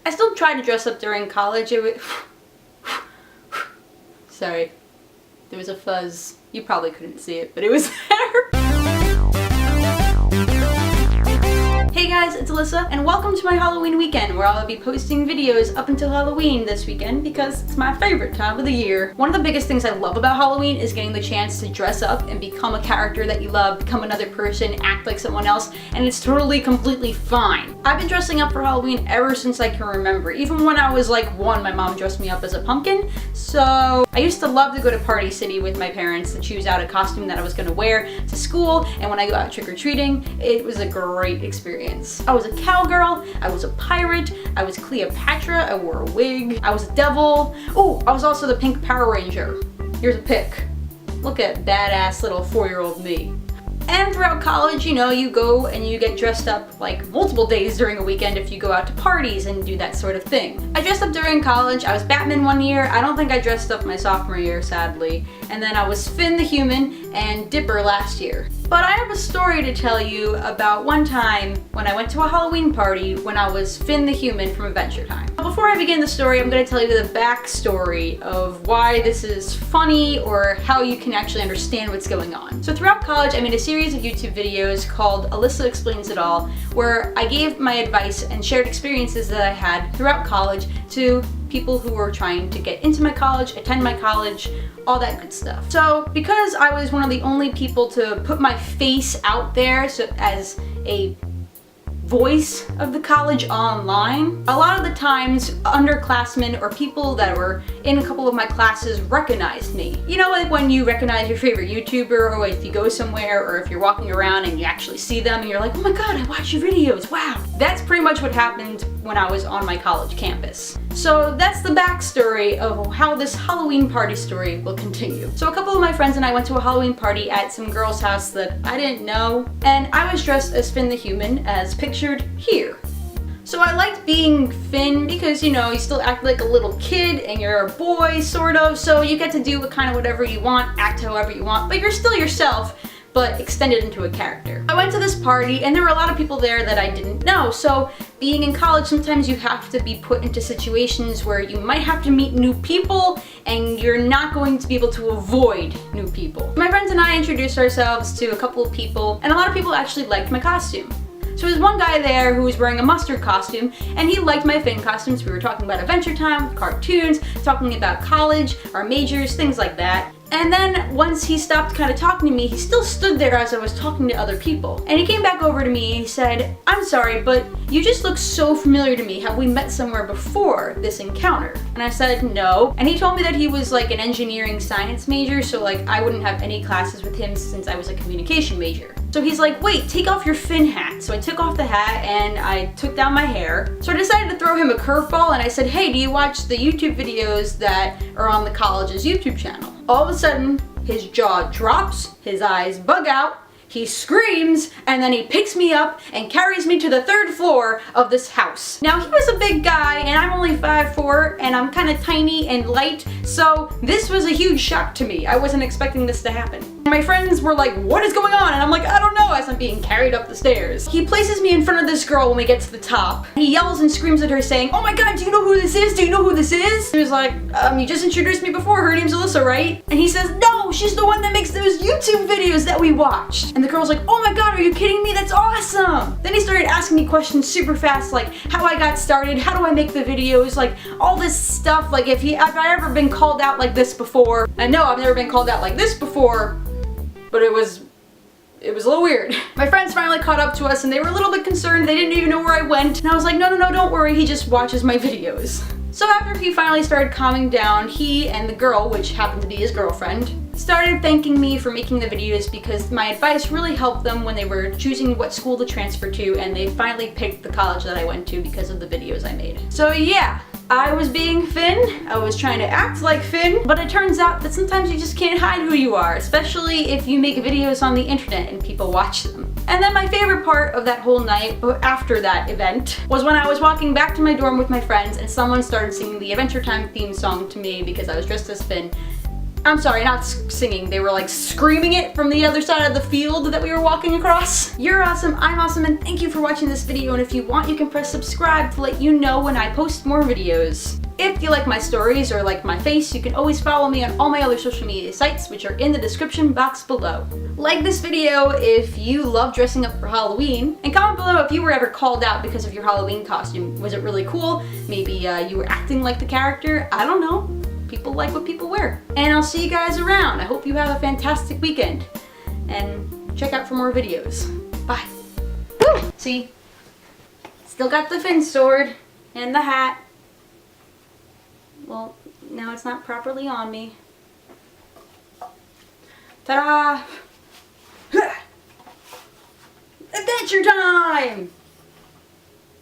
I still tried to dress up during college. Sorry, there was a fuzz. You probably couldn't see it, but it was there. Hey guys, it's Alyssa, and welcome to my Halloween weekend, where I'll be posting videos up until Halloween this weekend because it's my favorite time of the year. One of the biggest things I love about Halloween is getting the chance to dress up and become a character that you love, become another person, act like someone else, and it's totally, completely fine. I've been dressing up for Halloween ever since I can remember. Even when I was like 1, my mom dressed me up as a pumpkin, so I used to love to go to Party City with my parents to choose out a costume that I was going to wear to school, and when I go out trick-or-treating, it was a great experience. I was a cowgirl, I was a pirate, I was Cleopatra, I wore a wig, I was a devil. Oh, I was also the pink Power Ranger. Here's a pic. Look at badass little 4-year-old me. And throughout college, you know, you go and you get dressed up like multiple days during a weekend if you go out to parties and do that sort of thing. I dressed up during college. I was Batman one year. I don't think I dressed up my sophomore year, sadly. And then I was Finn the Human and Dipper last year. But I have a story to tell you about one time when I went to a Halloween party when I was Finn the Human from Adventure Time. Before I begin the story, I'm going to tell you the backstory of why this is funny or how you can actually understand what's going on. So throughout college, I made a series of YouTube videos called Alyssa Explains It All, where I gave my advice and shared experiences that I had throughout college to people who were trying to get into my college, attend my college, all that good stuff. So because I was one of the only people to put my face out there so as a voice of the college online, a lot of the times underclassmen or people that were in a couple of my classes recognized me. You know, like when you recognize your favorite YouTuber, or if you go somewhere, or if you're walking around and you actually see them and you're like, oh my god, I watch your videos, wow. That's pretty much what happened when I was on my college campus. So that's the backstory of how this Halloween party story will continue. So a couple of my friends and I went to a Halloween party at some girl's house that I didn't know, and I was dressed as Finn the Human, as pictured here. So I liked being Finn because, you know, you still act like a little kid and you're a boy, sort of, so you get to do kind of whatever you want, act however you want, but you're still yourself, but extended into a character. I went to this party and there were a lot of people there that I didn't know, so being in college, sometimes you have to be put into situations where you might have to meet new people and you're not going to be able to avoid new people. My friends and I introduced ourselves to a couple of people, and a lot of people actually liked my costume. So there was one guy there who was wearing a mustard costume, and he liked my Finn costumes. We were talking about Adventure Time, cartoons, talking about college, our majors, things like that. And then once he stopped kind of talking to me, he still stood there as I was talking to other people. And he came back over to me and he said, I'm sorry, but you just look so familiar to me. Have we met somewhere before this encounter? And I said, no. And he told me that he was like an engineering science major, so like I wouldn't have any classes with him since I was a communication major. So he's like, wait, take off your Finn hat. So I took off the hat and I took down my hair. So I decided to throw him a curveball and I said, hey, do you watch the YouTube videos that are on the college's YouTube channel? All of a sudden, his jaw drops, his eyes bug out, he screams, and then he picks me up and carries me to the 3rd floor of this house. Now, he was a big guy, and I'm only 5'4", and I'm kind of tiny and light, so this was a huge shock to me. I wasn't expecting this to happen. My friends were like, what is going on? And I'm like, I don't know, as I'm being carried up the stairs. He places me in front of this girl when we get to the top. He yells and screams at her saying, oh my god, do you know who this is? Do you know who this is? He was like, you just introduced me before, her name's Alyssa, right? And he says, no, she's the one that makes those YouTube videos that we watched. And the girl's like, oh my god, are you kidding me? That's awesome! Then he started asking me questions super fast, like how I got started, how do I make the videos, like all this stuff, like have I ever been called out like this before? And no, I've never been called out like this before, but it was a little weird. My friends finally caught up to us and they were a little bit concerned. They didn't even know where I went. And I was like, no, don't worry, he just watches my videos. So after he finally started calming down, he and the girl, which happened to be his girlfriend, started thanking me for making the videos because my advice really helped them when they were choosing what school to transfer to, and they finally picked the college that I went to because of the videos I made. So yeah, I was being Finn, I was trying to act like Finn, but it turns out that sometimes you just can't hide who you are, especially if you make videos on the internet and people watch them. And then my favorite part of that whole night, after that event, was when I was walking back to my dorm with my friends and someone started singing the Adventure Time theme song to me because I was dressed as Finn. I'm sorry, not singing. They were like screaming it from the other side of the field that we were walking across. You're awesome, I'm awesome, and thank you for watching this video. And if you want, you can press subscribe to let you know when I post more videos. If you like my stories or like my face, you can always follow me on all my other social media sites, which are in the description box below. Like this video if you love dressing up for Halloween, and comment below if you were ever called out because of your Halloween costume. Was it really cool? Maybe you were acting like the character? I don't know. People like what people wear. And I'll see you guys around. I hope you have a fantastic weekend. And check out for more videos. Bye. Woo! See? Still got the fin sword and the hat. Well, now it's not properly on me. Ta-da! Adventure time!